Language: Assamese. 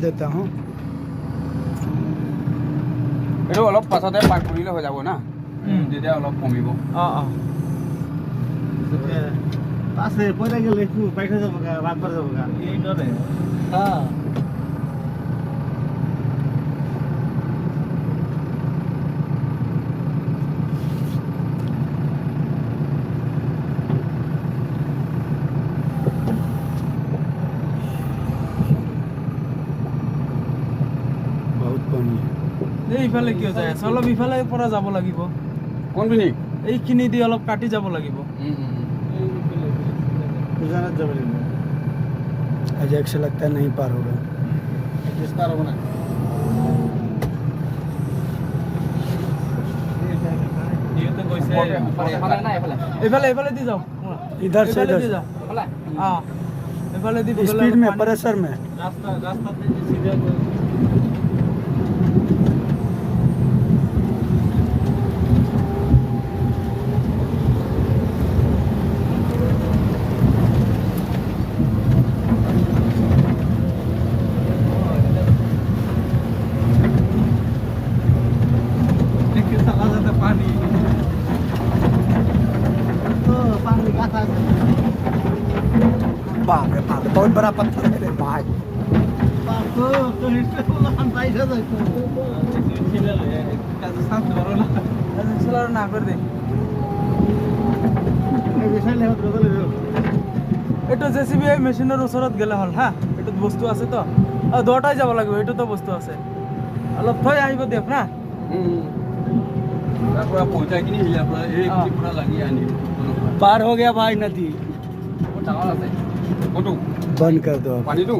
देता हूँ এইটো অলপ পাছতে পাক কৰিলে হৈ যাব না যেতিয়া অলপ কমিব আছে পয়লা গেলে একটু বাইরে যাবো গা ভাগ করে যাবো গা এই ডরে হ্যাঁ बहुत पानी है এইফালে কিয় যায় অলপ ইফালে পৰা যাব লাগিব কোনখিনি এইখিনি দি অলপ কাটি যাব লাগিব गुजरात जाबे अजय से लगता है नहीं पार होगा जिस पार होना ये तो কৈছে এফালে না এফালে এইফালে এইফালে দি যাও इधर से এইফালে দি इधर যাও এফালে এইফালে দি स्पीड में प्रेशर में रास्ता पे सीधा बाप रे बाप बहुत बड़ा पत्थर है रे भाई तो इससे बोला हम पैसा दे চলার না করে দে এই বিষয় লে হতো বলে এইটো জেসিবি মেশিনের ওচৰত গেলে হল হা এইটো বস্তু আছে তো দুটাই যাব লাগিব এইটো তো বস্তু আছে অলপ থৈ আহিব দিয়ক না তাৰ পৰা পৌঁছাই কিনি হিলা পৰা এই পুৰা লাগি আনি पार हो गया भाई नदी ডাঙৰ আছে কোনটো बंद कर दो अब। পানীটো